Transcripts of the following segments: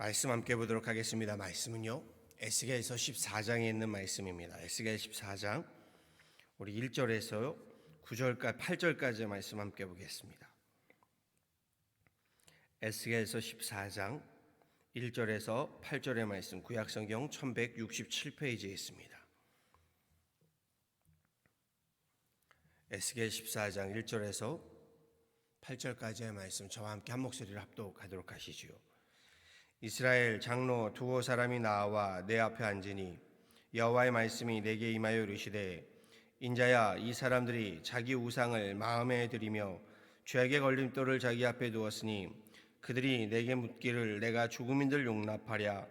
말씀 함께 보도록 하겠습니다. 말씀은요, 에스겔서 14장에 있는 말씀입니다. 에스겔 14장 우리 1절에서 9절까지 8절까지의 말씀 함께 보겠습니다. 에스겔서 14장 1절에서 8절의 말씀, 구약성경 1167페이지에 있습니다. 에스겔 14장 1절에서 8절까지의 말씀, 저와 함께 한 목소리를 합독하도록 하시지요. 이스라엘 장로 두어 사람이 나와 내 앞에 앉으니 여호와의 말씀이 내게 임하여 이르시되, 인자야, 이 사람들이 자기 우상을 마음에 들이며 죄악의 걸림돌을 자기 앞에 두었으니 그들이 내게 묻기를 내가 죽음인들 용납하랴.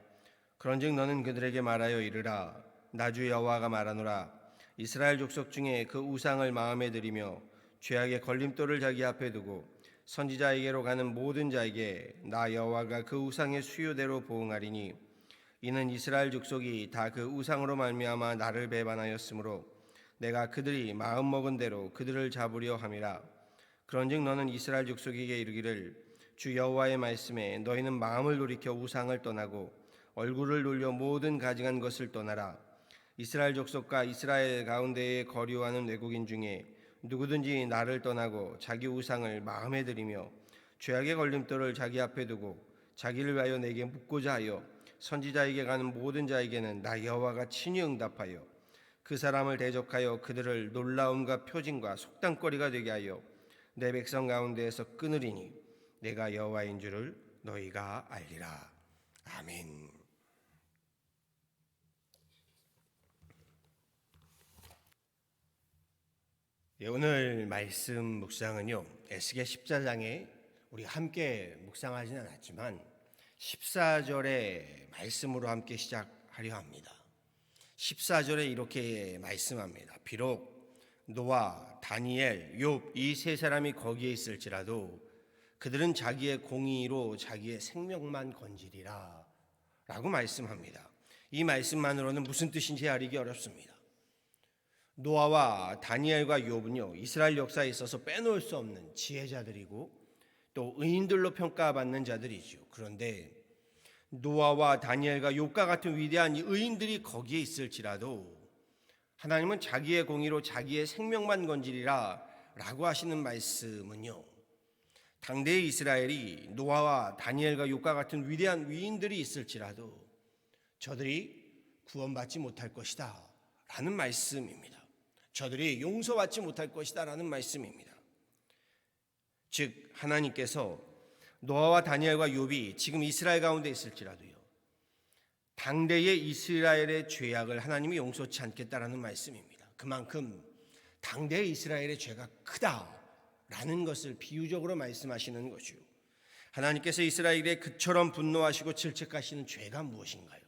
그런즉 너는 그들에게 말하여 이르라. 나 주 여호와가 말하노라. 이스라엘 족속 중에 그 우상을 마음에 들이며 죄악의 걸림돌을 자기 앞에 두고 선지자에게로 가는 모든 자에게 나 여호와가 그 우상의 수요대로 보응하리니, 이는 이스라엘 족속이 다 그 우상으로 말미암아 나를 배반하였으므로 내가 그들이 마음먹은 대로 그들을 잡으려 함이라. 그런즉 너는 이스라엘 족속에게 이르기를, 주 여호와의 말씀에 너희는 마음을 돌이켜 우상을 떠나고 얼굴을 돌려 모든 가증한 것을 떠나라. 이스라엘 족속과 이스라엘 가운데에 거류하는 외국인 중에 누구든지 나를 떠나고 자기 우상을 마음에 들이며 죄악의 걸림돌을 자기 앞에 두고 자기를 위하여 내게 묻고자 하여 선지자에게 가는 모든 자에게는 나 여호와가 친히 응답하여 그 사람을 대적하여 그들을 놀라움과 표징과 속담거리가 되게 하여 내 백성 가운데에서 끊으리니 내가 여호와인 줄을 너희가 알리라. 아멘. 오늘 말씀 묵상은요, 에스겔 14장에 우리 함께 묵상하지는 않았지만 14절의 말씀으로 함께 시작하려 합니다. 14절에 이렇게 말씀합니다. 비록 노아, 다니엘, 욥 이 세 사람이 거기에 있을지라도 그들은 자기의 공의로 자기의 생명만 건지리라 라고 말씀합니다. 이 말씀만으로는 무슨 뜻인지 알기 어렵습니다. 노아와 다니엘과 욥은요, 이스라엘 역사에 있어서 빼놓을 수 없는 지혜자들이고 또 의인들로 평가받는 자들이죠. 그런데 노아와 다니엘과 욥과 같은 위대한 의인들이 거기에 있을지라도 하나님은 자기의 공의로 자기의 생명만 건지리라 라고 하시는 말씀은요, 당대의 이스라엘이 노아와 다니엘과 욥과 같은 위대한 위인들이 있을지라도 저들이 구원받지 못할 것이다 라는 말씀입니다. 저들이 용서받지 못할 것이다 라는 말씀입니다. 즉 하나님께서 노아와 다니엘과 욥이 지금 이스라엘 가운데 있을지라도요, 당대의 이스라엘의 죄악을 하나님이 용서치 않겠다라는 말씀입니다. 그만큼 당대의 이스라엘의 죄가 크다라는 것을 비유적으로 말씀하시는 거죠. 하나님께서 이스라엘에 그처럼 분노하시고 질책하시는 죄가 무엇인가요?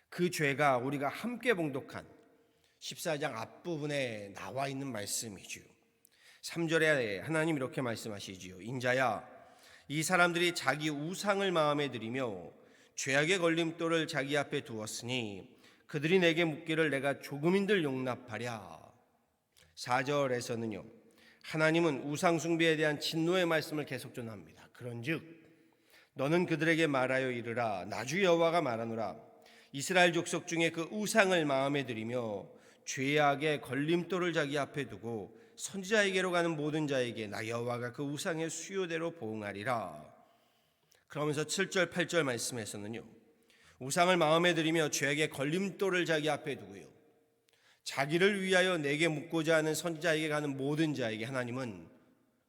그 죄가 우리가 함께 봉독한 14장 앞부분에 나와 있는 말씀이죠. 3절에 하나님 이렇게 말씀하시지요. 인자야, 이 사람들이 자기 우상을 마음에 들이며 죄악의 걸림돌을 자기 앞에 두었으니 그들이 내게 묻기를 내가 조금인들 용납하랴. 4절에서는요, 하나님은 우상 숭배에 대한 진노의 말씀을 계속 전합니다. 그런즉 너는 그들에게 말하여 이르라. 나 주 여호와가 말하노라. 이스라엘 족속 중에 그 우상을 마음에 들이며 죄악의 걸림돌을 자기 앞에 두고 선지자에게로 가는 모든 자에게 나 여호와가 그 우상의 수요대로 보응하리라. 그러면서 7절 8절 말씀에서는요, 우상을 마음에 들이며 죄악의 걸림돌을 자기 앞에 두고요, 자기를 위하여 내게 묻고자 하는 선지자에게 가는 모든 자에게 하나님은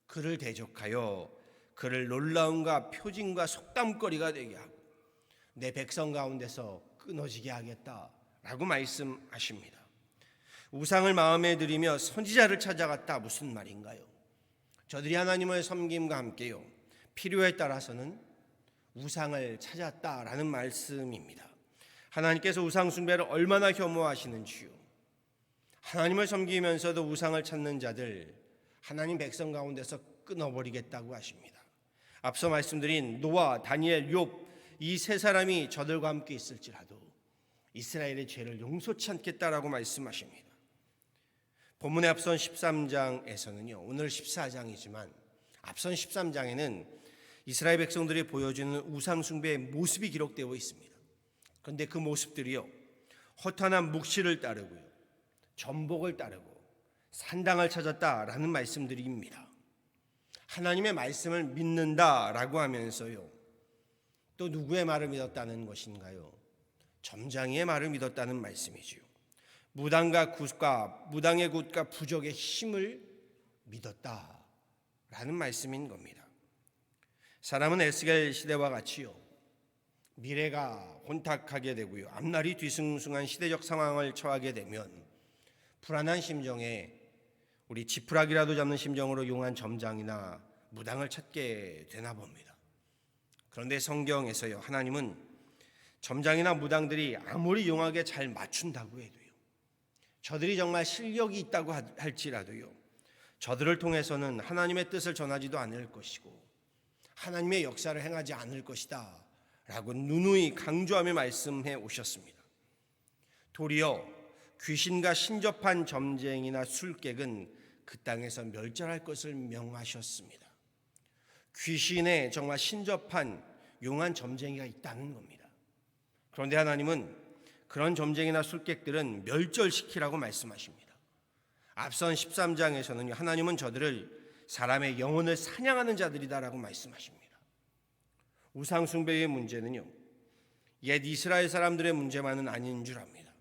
그를 대적하여 그를 놀라움과 표징과 속담거리가 되게 하고 내 백성 가운데서 끊어지게 하겠다라고 말씀하십니다. 우상을 마음에 들이며 선지자를 찾아갔다, 무슨 말인가요? 저들이 하나님을 섬김과 함께요, 필요에 따라서는 우상을 찾았다라는 말씀입니다. 하나님께서 우상 숭배를 얼마나 혐오하시는지요. 하나님을 섬기면서도 우상을 찾는 자들 하나님 백성 가운데서 끊어버리겠다고 하십니다. 앞서 말씀드린 노아, 다니엘, 욥 이 세 사람이 저들과 함께 있을지라도 이스라엘의 죄를 용서치 않겠다라고 말씀하십니다. 본문의 앞선 13장에서는요, 오늘 14장이지만 앞선 13장에는 이스라엘 백성들이 보여주는 우상 숭배의 모습이 기록되어 있습니다. 그런데 그 모습들이요, 허탄한 묵시를 따르고요, 전복을 따르고 산당을 찾았다라는 말씀들입니다. 하나님의 말씀을 믿는다라고 하면서요, 또 누구의 말을 믿었다는 것인가요? 점장이의 말을 믿었다는 말씀이지요. 무당의 굿과 부적의 힘을 믿었다라는 말씀인 겁니다. 사람은 에스겔 시대와 같이요, 미래가 혼탁하게 되고요, 앞날이 뒤숭숭한 시대적 상황을 처하게 되면 불안한 심정에 우리 지푸라기라도 잡는 심정으로 용한 점장이나 무당을 찾게 되나 봅니다. 그런데 성경에서요, 하나님은 점장이나 무당들이 아무리 용하게 잘 맞춘다고 해도요, 저들이 정말 실력이 있다고 할지라도요, 저들을 통해서는 하나님의 뜻을 전하지도 않을 것이고 하나님의 역사를 행하지 않을 것이다 라고 누누이 강조하며 말씀해 오셨습니다. 도리어 귀신과 신접한 점쟁이나 술객은 그 땅에서 멸절할 것을 명하셨습니다. 귀신에 정말 신접한 용한 점쟁이가 있다는 겁니다. 그런데 하나님은 그런 점쟁이나 술객들은 멸절시키라고 말씀하십니다. 앞선 13장에서는 하나님은 저들을 사람의 영혼을 사냥하는 자들이다라고 말씀하십니다. 우상 숭배의 문제는요, 옛 이스라엘 사람들의 문제만은 아닌 줄 압니다.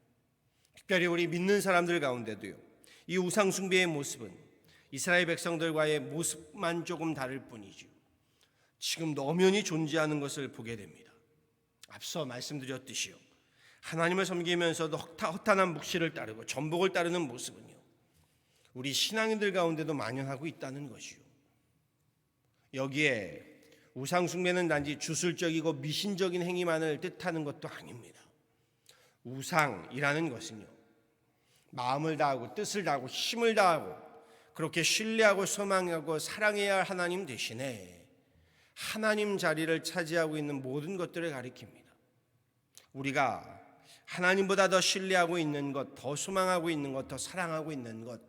특별히 우리 믿는 사람들 가운데도요, 이 우상 숭배의 모습은 이스라엘 백성들과의 모습만 조금 다를 뿐이죠, 지금도 엄연히 존재하는 것을 보게 됩니다. 앞서 말씀드렸듯이요, 하나님을 섬기면서도 허탄한 묵시를 따르고 전복을 따르는 모습은요, 우리 신앙인들 가운데도 만연하고 있다는 것이요. 여기에 우상 숭배는 단지 주술적이고 미신적인 행위만을 뜻하는 것도 아닙니다. 우상이라는 것은요, 마음을 다하고 뜻을 다하고 힘을 다하고 그렇게 신뢰하고 소망하고 사랑해야 할 하나님 대신에 하나님 자리를 차지하고 있는 모든 것들을 가리킵니다. 우리가 하나님보다 더 신뢰하고 있는 것, 더 소망하고 있는 것, 더 사랑하고 있는 것,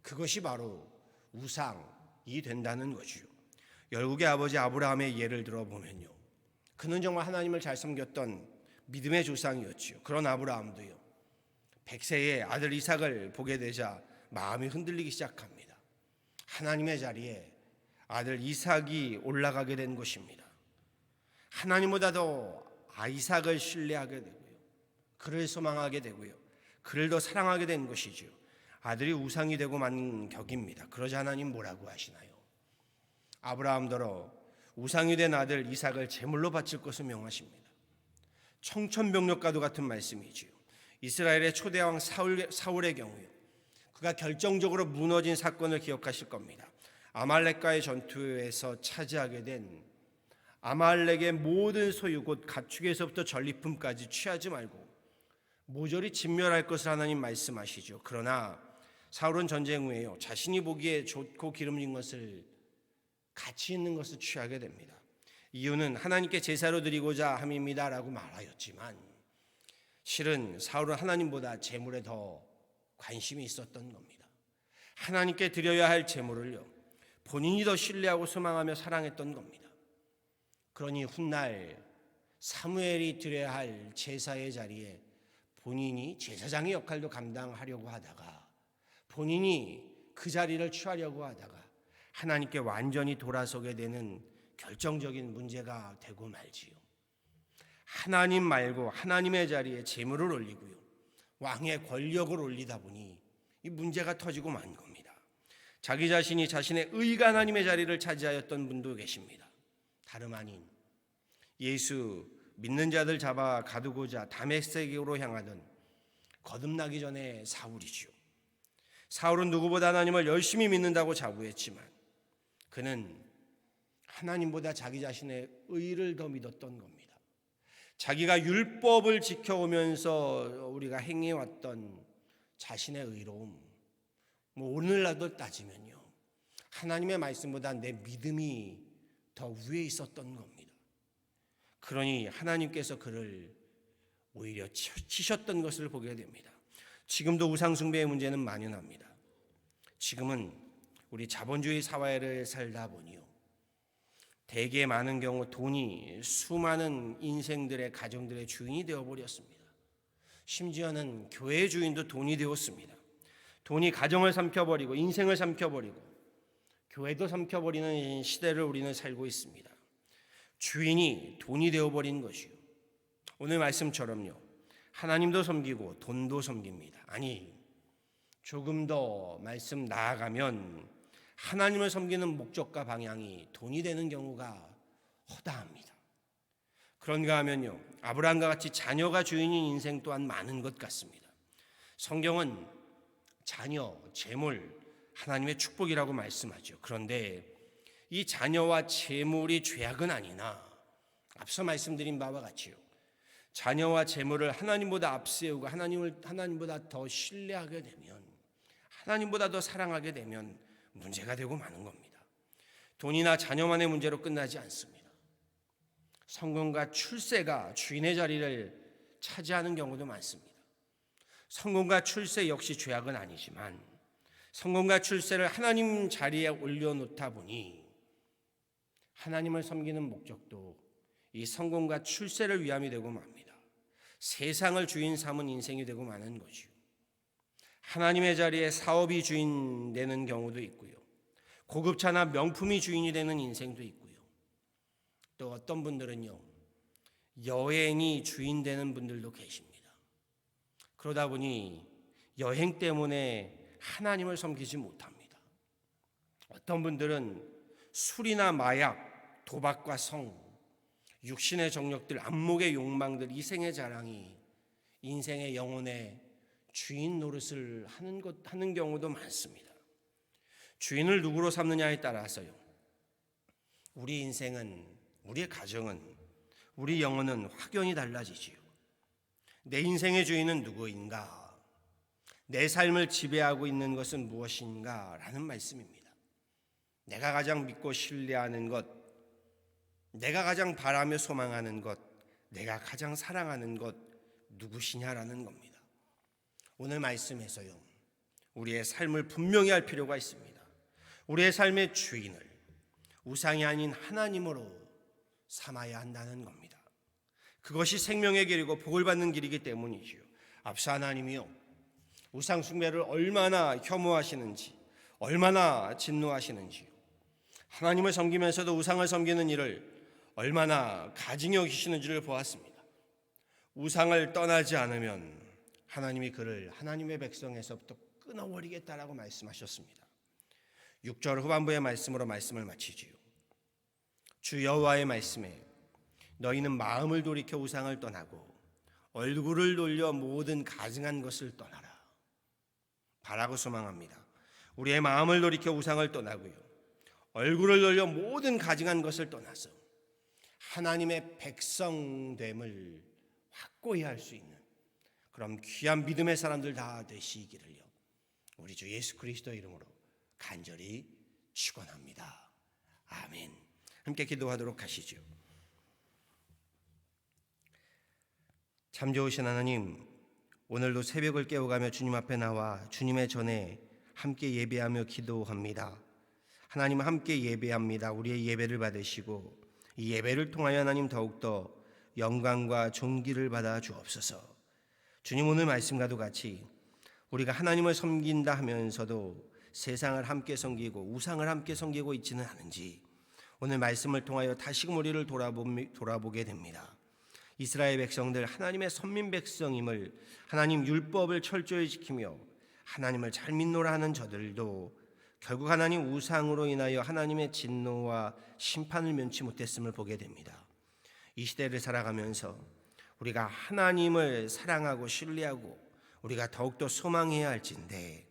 그것이 바로 우상이 된다는 거지요. 열국의 아버지 아브라함의 예를 들어보면요, 그는 정말 하나님을 잘 섬겼던 믿음의 조상이었지요. 그런 아브라함도요, 100세의 아들 이삭을 보게 되자 마음이 흔들리기 시작합니다. 하나님의 자리에 아들 이삭이 올라가게 된 것입니다. 하나님보다 더 이삭을 신뢰하게 되고요, 그를 소망하게 되고요, 그를 더 사랑하게 된 것이죠. 아들이 우상이 되고 만 격입니다. 그러자 하나님 뭐라고 하시나요? 아브라함더러 우상이 된 아들 이삭을 제물로 바칠 것을 명하십니다. 청천벽력과도 같은 말씀이지요. 이스라엘의 초대왕 사울의 경우요, 그가 결정적으로 무너진 사건을 기억하실 겁니다. 아말렉과의 전투에서 차지하게 된 아말렉의 모든 소유 곧 가축에서부터 전리품까지 취하지 말고 모조리 진멸할 것을 하나님 말씀하시죠. 그러나 사울은 전쟁 후에요, 자신이 보기에 좋고 기름진 것을, 가치 있는 것을 취하게 됩니다. 이유는 하나님께 제사로 드리고자 함입니다라고 말하였지만 실은 사울은 하나님보다 제물에 더 관심이 있었던 겁니다. 하나님께 드려야 할 제물을요, 본인이 더 신뢰하고 소망하며 사랑했던 겁니다. 그러니 훗날 사무엘이 드려야 할 제사의 자리에 본인이 제사장의 역할도 감당하려고 하다가, 본인이 그 자리를 취하려고 하다가 하나님께 완전히 돌아서게 되는 결정적인 문제가 되고 말지요. 하나님 말고 하나님의 자리에 제물을 올리고요, 왕의 권력을 올리다 보니 이 문제가 터지고 만 겁니다. 자기 자신이 자신의 의가 하나님의 자리를 차지하였던 분도 계십니다. 다름 아닌 예수 믿는 자들 잡아 가두고자 다메섹으로 향하던 거듭나기 전에 사울이죠. 사울은 누구보다 하나님을 열심히 믿는다고 자부했지만 그는 하나님보다 자기 자신의 의를 더 믿었던 겁니다. 자기가 율법을 지켜오면서 우리가 행해왔던 자신의 의로움, 오늘날도 따지면요, 하나님의 말씀보다 내 믿음이 더 위에 있었던 겁니다. 그러니 하나님께서 그를 오히려 치셨던 것을 보게 됩니다. 지금도 우상숭배의 문제는 만연합니다. 지금은 우리 자본주의 사회를 살다 보니요, 대개 많은 경우 돈이 수많은 인생들의 가정들의 주인이 되어버렸습니다. 심지어는 교회 주인도 돈이 되었습니다. 돈이 가정을 삼켜버리고 인생을 삼켜버리고 교회도 삼켜버리는 시대를 우리는 살고 있습니다. 주인이 돈이 되어버린 것이요. 오늘 말씀처럼요. 하나님도 섬기고 돈도 섬깁니다. 아니, 조금 더 말씀 나아가면 하나님을 섬기는 목적과 방향이 돈이 되는 경우가 허다합니다. 그런가 하면요, 아브라함과 같이 자녀가 주인인 인생 또한 많은 것 같습니다. 성경은 자녀, 재물, 하나님의 축복이라고 말씀하죠. 그런데 이 자녀와 재물이 죄악은 아니나 앞서 말씀드린 바와 같이요, 자녀와 재물을 하나님보다 앞세우고 하나님보다 더 신뢰하게 되면, 하나님보다 더 사랑하게 되면 문제가 되고 마는 겁니다. 돈이나 자녀만의 문제로 끝나지 않습니다. 성공과 출세가 주인의 자리를 차지하는 경우도 많습니다. 성공과 출세 역시 죄악은 아니지만 성공과 출세를 하나님 자리에 올려놓다 보니 하나님을 섬기는 목적도 이 성공과 출세를 위함이 되고 맙니다. 세상을 주인 삼은 인생이 되고 마는 거죠. 하나님의 자리에 사업이 주인 되는 경우도 있고요. 고급차나 명품이 주인이 되는 인생도 있고요. 또 어떤 분들은요, 여행이 주인 되는 분들도 계십니다. 그러다 보니 여행 때문에 하나님을 섬기지 못합니다. 어떤 분들은 술이나 마약, 도박과 성, 육신의 정욕들, 안목의 욕망들, 이생의 자랑이 인생의 영혼의 주인 노릇을 하는 경우도 많습니다. 주인을 누구로 삼느냐에 따라서요, 우리 인생은, 우리의 가정은, 우리 영혼은 확연히 달라지지요. 내 인생의 주인은 누구인가? 내 삶을 지배하고 있는 것은 무엇인가? 라는 말씀입니다. 내가 가장 믿고 신뢰하는 것, 내가 가장 바라며 소망하는 것, 내가 가장 사랑하는 것 누구시냐라는 겁니다. 오늘 말씀에서요, 우리의 삶을 분명히 할 필요가 있습니다. 우리의 삶의 주인을 우상이 아닌 하나님으로 삼아야 한다는 겁니다. 그것이 생명의 길이고 복을 받는 길이기 때문이지요. 앞서 하나님이요, 우상 숭배를 얼마나 혐오하시는지, 얼마나 진노하시는지요. 하나님을 섬기면서도 우상을 섬기는 일을 얼마나 가증히 여기시는지를 보았습니다. 우상을 떠나지 않으면 하나님이 그를 하나님의 백성에서부터 끊어버리겠다라고 말씀하셨습니다. 6절 후반부의 말씀으로 말씀을 마치지요. 주 여호와의 말씀에 너희는 마음을 돌이켜 우상을 떠나고 얼굴을 돌려 모든 가증한 것을 떠나라. 바라고 소망합니다. 우리의 마음을 돌이켜 우상을 떠나고요, 얼굴을 돌려 모든 가증한 것을 떠나서 하나님의 백성됨을 확고히 할 수 있는 그럼 귀한 믿음의 사람들 다 되시기를요, 우리 주 예수 그리스도의 이름으로 간절히 축원합니다. 아멘. 함께 기도하도록 하시죠. 참 좋으신 하나님, 오늘도 새벽을 깨워가며 주님 앞에 나와 주님의 전에 함께 예배하며 기도합니다. 하나님, 함께 예배합니다. 우리의 예배를 받으시고 이 예배를 통하여 하나님 더욱더 영광과 존귀를 받아 주옵소서. 주님, 오늘 말씀과도 같이 우리가 하나님을 섬긴다 하면서도 세상을 함께 섬기고 우상을 함께 섬기고 있지는 않은지 오늘 말씀을 통하여 다시금 우리를 돌아보게 됩니다. 이스라엘 백성들 하나님의 선민 백성임을, 하나님 율법을 철저히 지키며 하나님을 잘 믿노라 하는 저들도 결국 하나님 우상으로 인하여 하나님의 진노와 심판을 면치 못했음을 보게 됩니다. 이 시대를 살아가면서 우리가 하나님을 사랑하고 신뢰하고 우리가 더욱더 소망해야 할진데,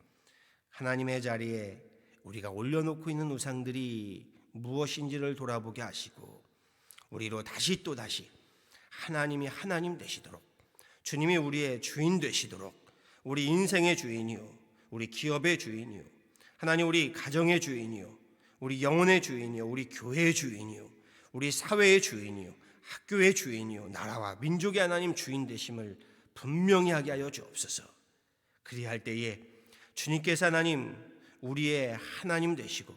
하나님의 자리에 우리가 올려놓고 있는 우상들이 무엇인지를 돌아보게 하시고 우리로 다시 또 다시 하나님이 하나님 되시도록, 주님이 우리의 주인 되시도록, 우리 인생의 주인이요, 우리 기업의 주인이요, 하나님 우리 가정의 주인이요, 우리 영혼의 주인이요, 우리 교회의 주인이요, 우리 사회의 주인이요, 학교의 주인이요, 나라와 민족의 하나님 주인 되심을 분명히 하게 하여 주옵소서. 그리할 때에 주님께서 하나님 우리의 하나님 되시고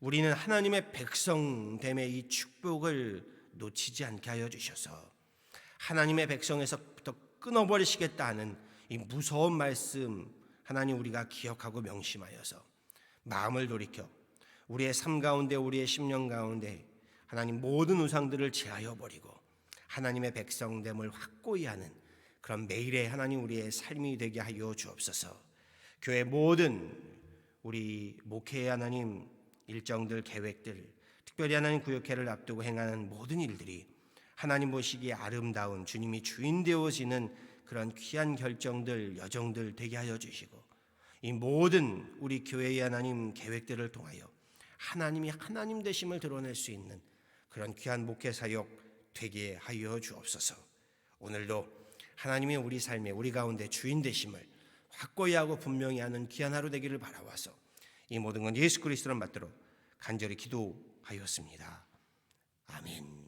우리는 하나님의 백성됨의 이 축복을 놓치지 않게 하여 주셔서 하나님의 백성에서부터 끊어버리시겠다 하는 이 무서운 말씀 하나님 우리가 기억하고 명심하여서 마음을 돌이켜 우리의 삶 가운데 우리의 심령 가운데 하나님 모든 우상들을 제하여 버리고 하나님의 백성됨을 확고히 하는 그런 매일의 하나님 우리의 삶이 되게 하여 주옵소서. 교회 모든 우리 목회의 하나님 일정들 계획들 특별히 하나님 구역회를 앞두고 행하는 모든 일들이 하나님 보시기에 아름다운 주님이 주인 되어지는 그런 귀한 결정들 여정들 되게 하여 주시고 이 모든 우리 교회의 하나님 계획들을 통하여 하나님이 하나님 되심을 드러낼 수 있는 그런 귀한 목회 사역 되게 하여 주옵소서. 오늘도 하나님이 우리 삶에 우리 가운데 주인 되심을 확고히 하고 분명히 하는 귀한 하루 되기를 바라와서 이 모든 건 예수 그리스도를 받들어 간절히 기도하였습니다. 아멘.